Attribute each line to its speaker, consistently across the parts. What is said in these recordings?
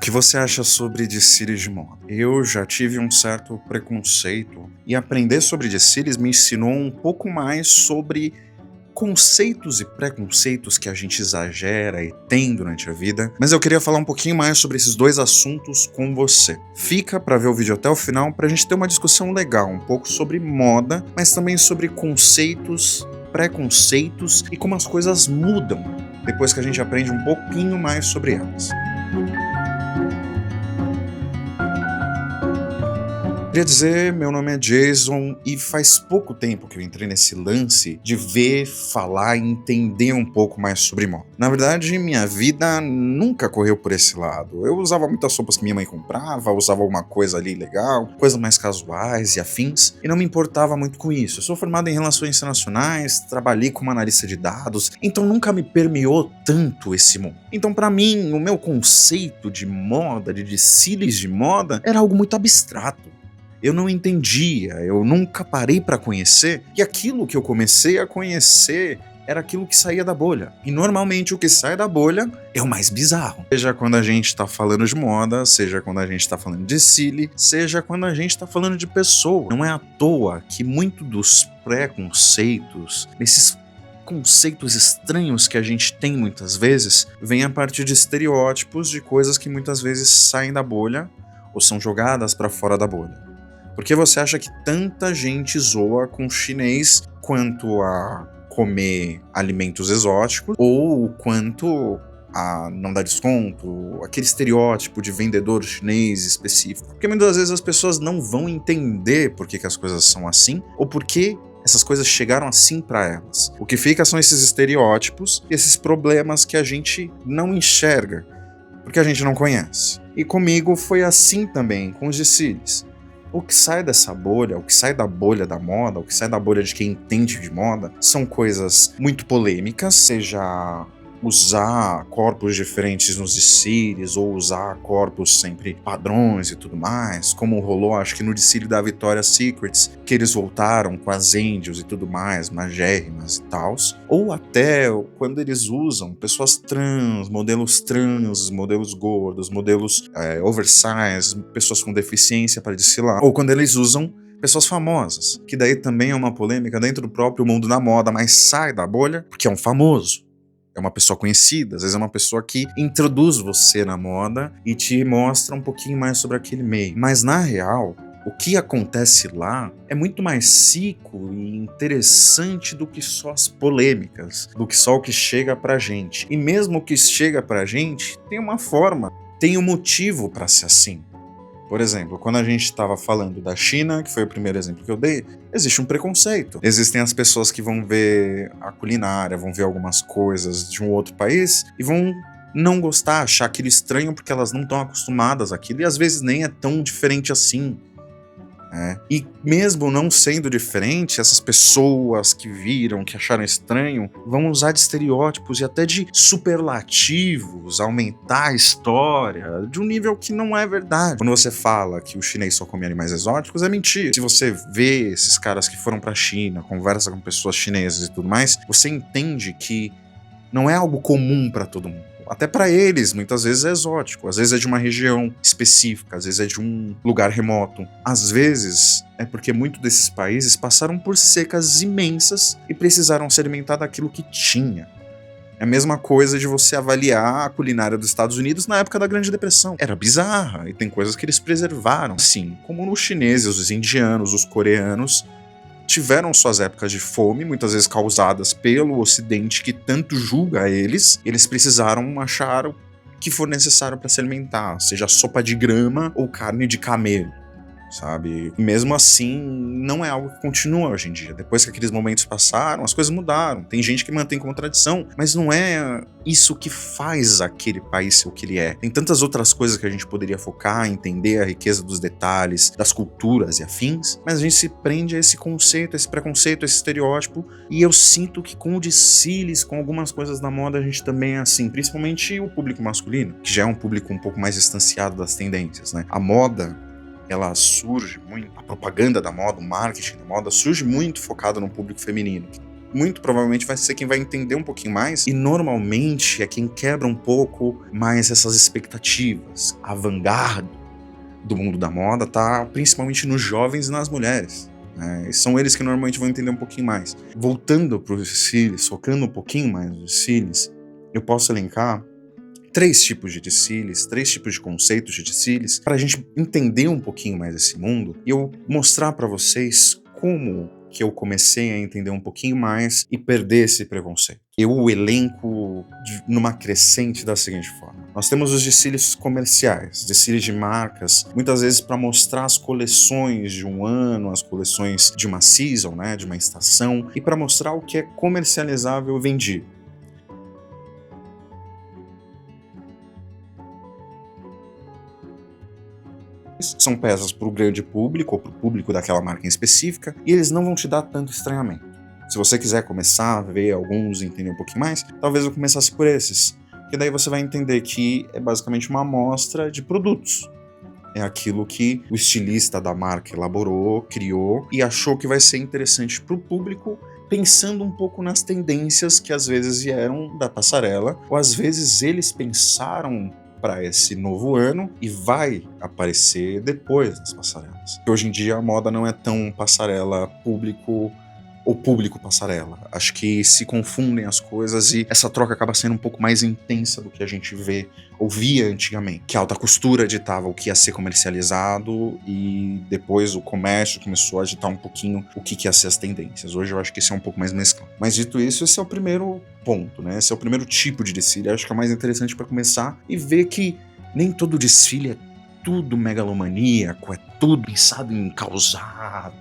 Speaker 1: O que você acha sobre desfiles de moda? Eu já tive um certo preconceito e aprender sobre desfiles me ensinou um pouco mais sobre conceitos e preconceitos que a gente exagera e tem durante a vida, mas eu queria falar um pouquinho mais sobre esses dois assuntos com você. Fica pra ver o vídeo até o final pra gente ter uma discussão legal, um pouco sobre moda, mas também sobre conceitos, preconceitos e como as coisas mudam depois que a gente aprende um pouquinho mais sobre elas. Queria dizer, meu nome é Jason e faz pouco tempo que eu entrei nesse lance de ver, falar e entender um pouco mais sobre moda. Na verdade, minha vida nunca correu por esse lado. Eu usava muitas roupas que minha mãe comprava, usava alguma coisa ali legal, coisas mais casuais e afins, e não me importava muito com isso. Eu sou formado em relações internacionais, trabalhei como analista de dados, então nunca me permeou tanto esse mundo. Então, pra mim, o meu conceito de moda, de desfiles de moda, era algo muito abstrato. Eu não entendia, eu nunca parei para conhecer, e aquilo que eu comecei a conhecer era aquilo que saía da bolha. E normalmente o que sai da bolha é o mais bizarro. Seja quando a gente tá falando de moda, seja quando a gente tá falando de desfile, seja quando a gente tá falando de pessoa. Não é à toa que muito dos preconceitos, esses conceitos estranhos que a gente tem muitas vezes, vem a partir de estereótipos de coisas que muitas vezes saem da bolha ou são jogadas para fora da bolha. Por que você acha que tanta gente zoa com chinês quanto a comer alimentos exóticos ou quanto a não dar desconto, aquele estereótipo de vendedor chinês específico? Porque muitas vezes as pessoas não vão entender por que as coisas são assim ou por que essas coisas chegaram assim para elas. O que fica são esses estereótipos e esses problemas que a gente não enxerga, porque a gente não conhece. E comigo foi assim também com os desfiles. O que sai dessa bolha, o que sai da bolha da moda, o que sai da bolha de quem entende de moda, são coisas muito polêmicas, seja usar corpos diferentes nos desfiles, ou usar corpos sempre padrões e tudo mais, como rolou, acho que no desfile da Victoria's Secrets, que eles voltaram com as angels e tudo mais, magérrimas e tals, ou até quando eles usam pessoas trans, modelos gordos, modelos oversize, pessoas com deficiência para desfilar, ou quando eles usam pessoas famosas, que daí também é uma polêmica dentro do próprio mundo da moda, mas sai da bolha porque é um famoso. É uma pessoa conhecida, às vezes é uma pessoa que introduz você na moda e te mostra um pouquinho mais sobre aquele meio. Mas na real, o que acontece lá é muito mais rico e interessante do que só as polêmicas, do que só o que chega pra gente. E mesmo o que chega pra gente tem uma forma, tem um motivo pra ser assim. Por exemplo, quando a gente estava falando da China, que foi o primeiro exemplo que eu dei, existe um preconceito. Existem as pessoas que vão ver a culinária, vão ver algumas coisas de um outro país e vão não gostar, achar aquilo estranho porque elas não estão acostumadas àquilo e às vezes nem é tão diferente assim. E mesmo não sendo diferente, essas pessoas que viram, que acharam estranho, vão usar de estereótipos e até de superlativos, aumentar a história de um nível que não é verdade. Quando você fala que o chinês só come animais exóticos, é mentira. Se você vê esses caras que foram pra China, conversa com pessoas chinesas e tudo mais, você entende que não é algo comum pra todo mundo. Até pra eles, muitas vezes é exótico, às vezes é de uma região específica, às vezes é de um lugar remoto. Às vezes é porque muitos desses países passaram por secas imensas e precisaram se alimentar daquilo que tinha. É a mesma coisa de você avaliar a culinária dos Estados Unidos na época da Grande Depressão. Era bizarra, e tem coisas que eles preservaram, sim, como os chineses, os indianos, os coreanos, tiveram suas épocas de fome, muitas vezes causadas pelo Ocidente que tanto julga eles, e eles precisaram achar o que for necessário para se alimentar, seja sopa de grama ou carne de camelo, sabe? E mesmo assim, não é algo que continua hoje em dia. Depois que aqueles momentos passaram, as coisas mudaram. Tem gente que mantém contradição, mas não é isso que faz aquele país ser o que ele é. Tem tantas outras coisas que a gente poderia focar, entender a riqueza dos detalhes, das culturas e afins, mas a gente se prende a esse conceito, a esse preconceito, a esse estereótipo, e eu sinto que com o desfiles, com algumas coisas da moda, a gente também é assim, principalmente o público masculino, que já é um público um pouco mais distanciado das tendências, né? A moda, ela surge muito, a propaganda da moda, o marketing da moda surge muito focado no público feminino. muito provavelmente vai ser quem vai entender um pouquinho mais, e normalmente é quem quebra um pouco mais essas expectativas. A vanguarda do mundo da moda tá principalmente nos jovens e nas mulheres. E são eles que normalmente vão entender um pouquinho mais. Voltando para os desfiles, focando um pouquinho mais nos desfiles, eu posso elencar 3 tipos de desfiles, 3 tipos de conceitos de desfiles, para a gente entender um pouquinho mais esse mundo e eu mostrar para vocês como que eu comecei a entender um pouquinho mais e perder esse preconceito. Eu o elenco numa crescente da seguinte forma. Nós temos os desfiles comerciais, desfiles de marcas, muitas vezes para mostrar as coleções de um ano, as coleções de uma season, né, de uma estação, e para mostrar o que é comercializável e vendido. São peças para o grande público, ou para o público daquela marca em específica, e eles não vão te dar tanto estranhamento. Se você quiser começar a ver alguns e entender um pouquinho mais, talvez eu começasse por esses, porque daí você vai entender que é basicamente uma amostra de produtos. É aquilo que o estilista da marca elaborou, criou e achou que vai ser interessante para o público, pensando um pouco nas tendências que às vezes vieram da passarela, ou às vezes eles pensaram para esse novo ano e vai aparecer depois das passarelas. Porque hoje em dia a moda não é tão passarela público ou público passarela. Acho que se confundem as coisas e essa troca acaba sendo um pouco mais intensa do que a gente via antigamente. Que a alta costura ditava o que ia ser comercializado e depois o comércio começou a ditar um pouquinho o que ia ser as tendências. Hoje eu acho que isso é um pouco mais mesclado. Mas dito isso, esse é o primeiro ponto, né? Esse é o primeiro tipo de desfile. Acho que é o mais interessante para começar e ver que nem todo desfile é tudo megalomaníaco, é tudo pensado em causar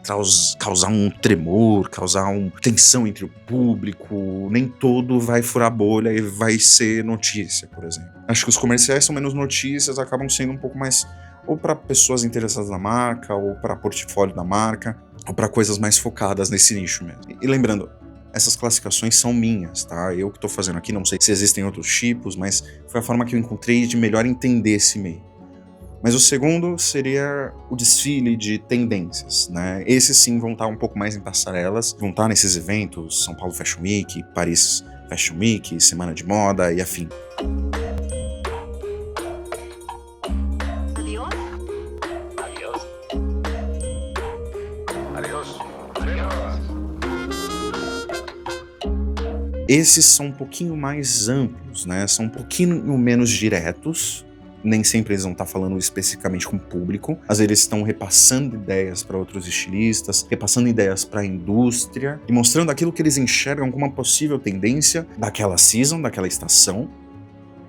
Speaker 1: um tremor, causar uma tensão entre o público, nem todo vai furar bolha e vai ser notícia, por exemplo. Acho que os comerciais são menos notícias, acabam sendo um pouco mais ou para pessoas interessadas na marca, ou para portfólio da marca, ou para coisas mais focadas nesse nicho mesmo. E lembrando, essas classificações são minhas, tá? Eu que estou fazendo aqui, não sei se existem outros tipos, mas foi a forma que eu encontrei de melhor entender esse meio. Mas o segundo seria o desfile de tendências, né? Esses sim vão estar um pouco mais em passarelas, vão estar nesses eventos, São Paulo Fashion Week, Paris Fashion Week, Semana de Moda e afim. Esses são um pouquinho mais amplos, né? São um pouquinho menos diretos. Nem sempre eles vão estar falando especificamente com o público. Às vezes eles estão repassando ideias para outros estilistas, repassando ideias para a indústria e mostrando aquilo que eles enxergam como uma possível tendência daquela season, daquela estação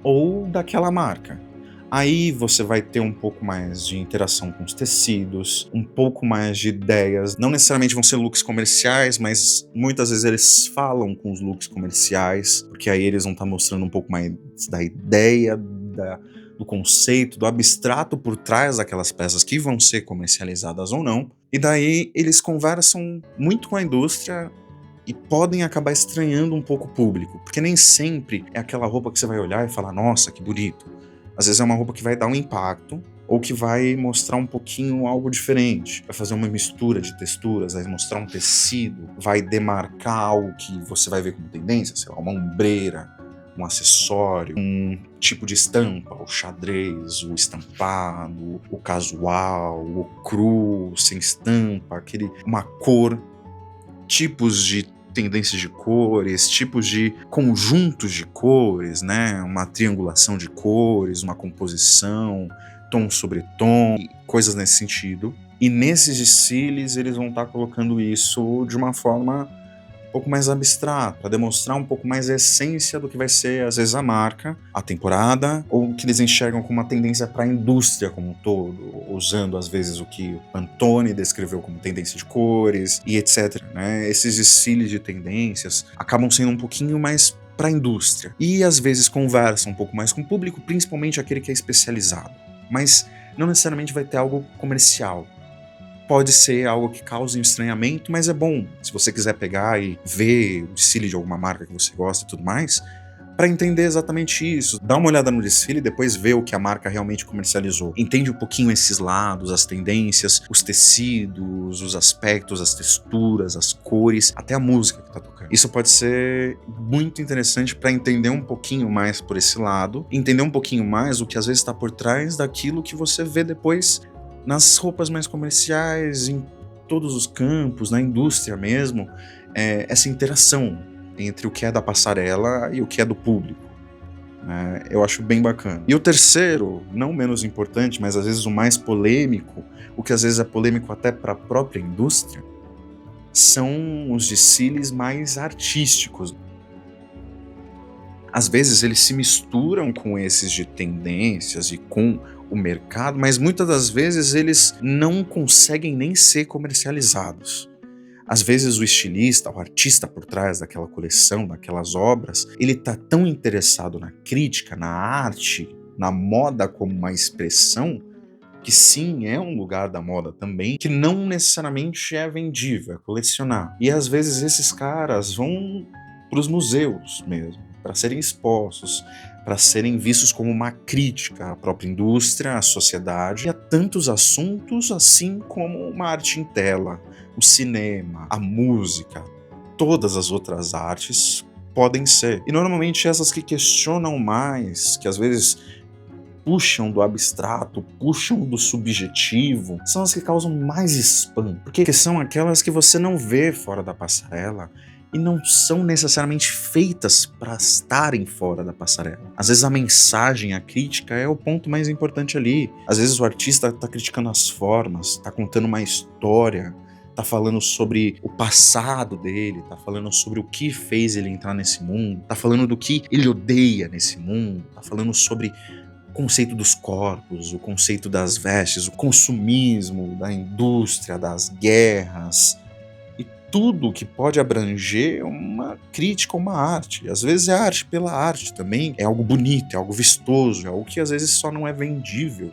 Speaker 1: ou daquela marca. Aí você vai ter um pouco mais de interação com os tecidos, um pouco mais de ideias. Não necessariamente vão ser looks comerciais, mas muitas vezes eles falam com os looks comerciais, porque aí eles vão estar mostrando um pouco mais da ideia, do conceito, do abstrato por trás daquelas peças que vão ser comercializadas ou não. E daí eles conversam muito com a indústria e podem acabar estranhando um pouco o público, porque nem sempre é aquela roupa que você vai olhar e falar, nossa, que bonito. Às vezes é uma roupa que vai dar um impacto ou que vai mostrar um pouquinho algo diferente, vai fazer uma mistura de texturas, vai mostrar um tecido, vai demarcar algo que você vai ver como tendência, sei lá, uma ombreira, um acessório, um tipo de estampa, o xadrez, o estampado, o casual, o cru, sem estampa, uma cor, tipos de tendências de cores, tipos de conjuntos de cores, né? Uma triangulação de cores, uma composição, tom sobre tom, coisas nesse sentido. E nesses desfiles eles vão estar colocando isso de uma forma um pouco mais abstrato, para demonstrar um pouco mais a essência do que vai ser, às vezes, a marca, a temporada, ou que eles enxergam como uma tendência para a indústria como um todo, usando, às vezes, o que o Pantone descreveu como tendência de cores e etc. Né? Esses desfiles de tendências acabam sendo um pouquinho mais para a indústria. E, às vezes, conversam um pouco mais com o público, principalmente aquele que é especializado. Mas não necessariamente vai ter algo comercial. Pode ser algo que cause um estranhamento, mas é bom. Se você quiser pegar e ver o desfile de alguma marca que você gosta e tudo mais, para entender exatamente isso. Dá uma olhada no desfile e depois vê o que a marca realmente comercializou. Entende um pouquinho esses lados, as tendências, os tecidos, os aspectos, as texturas, as cores, até a música que tá tocando. Isso pode ser muito interessante para entender um pouquinho mais por esse lado, entender um pouquinho mais o que às vezes está por trás daquilo que você vê depois nas roupas mais comerciais, em todos os campos, na indústria mesmo, essa interação entre o que é da passarela e o que é do público. Eu acho bem bacana. E o terceiro, não menos importante, mas às vezes o mais polêmico, o que às vezes é polêmico até para a própria indústria, são os desfiles mais artísticos. Às vezes eles se misturam com esses de tendências e com o mercado, mas muitas das vezes eles não conseguem nem ser comercializados. Às vezes o estilista, o artista por trás daquela coleção, daquelas obras, ele tá tão interessado na crítica, na arte, na moda como uma expressão, que sim, é um lugar da moda também, que não necessariamente é vendível, é colecionar. E às vezes esses caras vão para os museus mesmo, para serem expostos, para serem vistos como uma crítica à própria indústria, à sociedade e a tantos assuntos, assim como uma arte em tela, o cinema, a música, todas as outras artes podem ser. E normalmente essas que questionam mais, que às vezes puxam do abstrato, puxam do subjetivo, são as que causam mais spam, porque são aquelas que você não vê fora da passarela e não são necessariamente feitas para estarem fora da passarela. Às vezes a mensagem, a crítica é o ponto mais importante ali. Às vezes o artista está criticando as formas, está contando uma história, tá falando sobre o passado dele, tá falando sobre o que fez ele entrar nesse mundo, tá falando do que ele odeia nesse mundo, tá falando sobre o conceito dos corpos, o conceito das vestes, o consumismo, da indústria, das guerras, e tudo que pode abranger uma crítica a uma arte. Às vezes é arte pela arte também, é algo bonito, é algo vistoso, é algo que às vezes só não é vendível,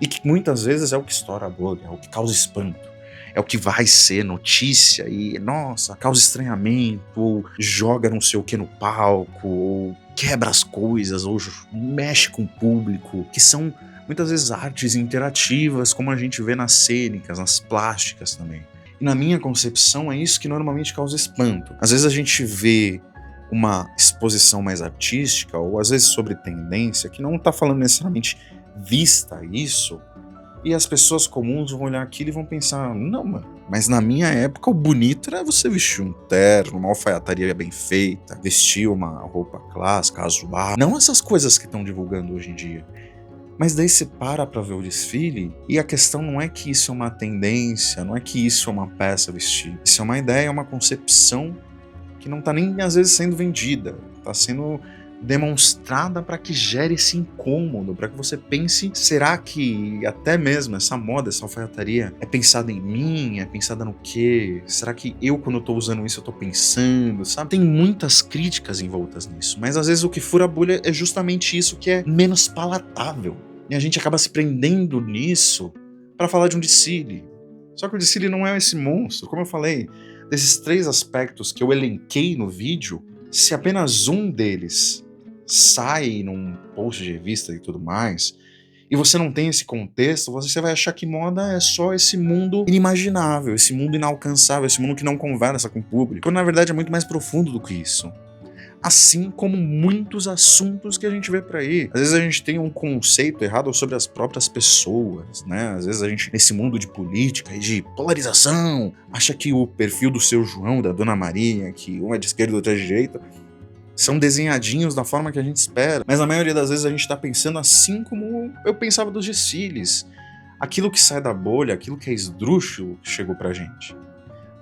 Speaker 1: e que muitas vezes é o que estoura a bolha, é o que causa espanto. É o que vai ser notícia e, nossa, causa estranhamento, ou joga não sei o que no palco, ou quebra as coisas, ou mexe com o público, que são muitas vezes artes interativas, como a gente vê nas cênicas, nas plásticas também. E na minha concepção é isso que normalmente causa espanto. Às vezes a gente vê uma exposição mais artística, ou às vezes sobre tendência, que não está falando necessariamente vista isso, e as pessoas comuns vão olhar aquilo e vão pensar, não, mano, mas na minha época o bonito era você vestir um terno, uma alfaiataria bem feita, vestir uma roupa clássica, casual, não essas coisas que estão divulgando hoje em dia. Mas daí você para pra ver o desfile e a questão não é que isso é uma tendência, não é que isso é uma peça a vestir. Isso é uma ideia, é uma concepção que não tá nem às vezes sendo vendida, tá sendo demonstrada para que gere esse incômodo, para que você pense, será que até mesmo essa moda, essa alfaiataria é pensada em mim, é pensada no quê? Será que eu quando eu tô usando isso eu tô pensando, sabe? Tem muitas críticas envoltas nisso, mas às vezes o que fura a bolha é justamente isso que é menos palatável, e a gente acaba se prendendo nisso para falar de um desfile. Só que o desfile não é esse monstro, como eu falei, desses 3 aspectos que eu elenquei no vídeo, se apenas um deles sai num post de revista e tudo mais, e você não tem esse contexto, você vai achar que moda é só esse mundo inimaginável, esse mundo inalcançável, esse mundo que não conversa com o público, quando na verdade é muito mais profundo do que isso. Assim como muitos assuntos que a gente vê por aí. Às vezes a gente tem um conceito errado sobre as próprias pessoas, né? Às vezes a gente, nesse mundo de política e de polarização, acha que o perfil do seu João, da Dona Maria, que um é de esquerda e outro é de direita, são desenhadinhos da forma que a gente espera. Mas na maioria das vezes a gente tá pensando assim como eu pensava dos desfiles. Aquilo que sai da bolha, aquilo que é esdrúxulo, chegou pra gente.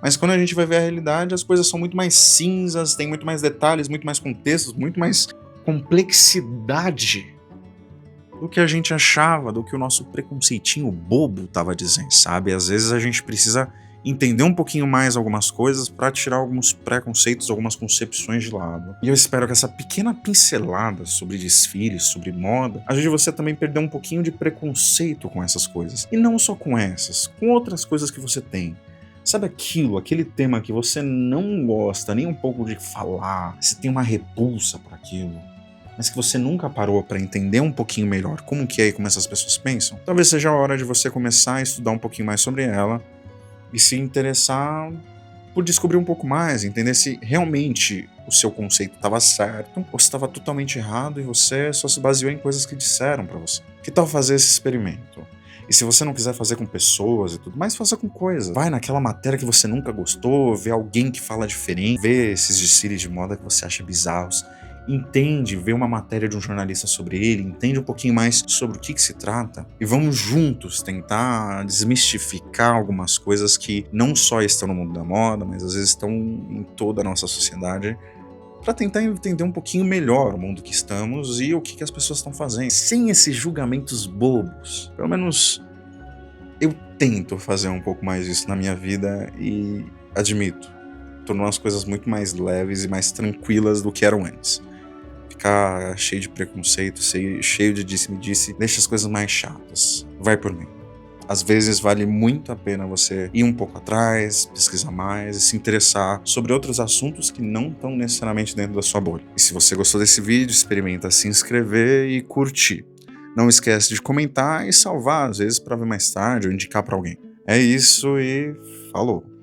Speaker 1: Mas quando a gente vai ver a realidade, as coisas são muito mais cinzas, tem muito mais detalhes, muito mais contextos, muito mais complexidade do que a gente achava, do que o nosso preconceitinho bobo tava dizendo, sabe? Às vezes a gente precisa entender um pouquinho mais algumas coisas para tirar alguns preconceitos, algumas concepções de lado. E eu espero que essa pequena pincelada sobre desfiles, sobre moda, ajude você a também perder um pouquinho de preconceito com essas coisas. E não só com essas, com outras coisas que você tem. Sabe aquele tema que você não gosta nem um pouco de falar, você tem uma repulsa por aquilo? mas que você nunca parou para entender um pouquinho melhor como que é e como essas pessoas pensam, talvez seja a hora de você começar a estudar um pouquinho mais sobre ela e se interessar por descobrir um pouco mais, entender se realmente o seu conceito estava certo ou se estava totalmente errado e você só se baseou em coisas que disseram para você. Que tal fazer esse experimento? E se você não quiser fazer com pessoas e tudo mais, faça com coisas. Vai naquela matéria que você nunca gostou, vê alguém que fala diferente, vê esses desfiles de moda que você acha bizarros, entende, vê uma matéria de um jornalista sobre ele, entende um pouquinho mais sobre o que se trata e vamos juntos tentar desmistificar algumas coisas que não só estão no mundo da moda, mas às vezes estão em toda a nossa sociedade, para tentar entender um pouquinho melhor o mundo que estamos e o que as pessoas estão fazendo, sem esses julgamentos bobos. Pelo menos eu tento fazer um pouco mais isso na minha vida e admito, tornou as coisas muito mais leves e mais tranquilas do que eram antes. Ficar cheio de preconceito, cheio de disse-me-disse, deixa as coisas mais chatas. Vai por mim. Às vezes vale muito a pena você ir um pouco atrás, pesquisar mais e se interessar sobre outros assuntos que não estão necessariamente dentro da sua bolha. E se você gostou desse vídeo, experimenta se inscrever e curtir. Não esquece de comentar e salvar, às vezes para ver mais tarde ou indicar para alguém. É isso e falou!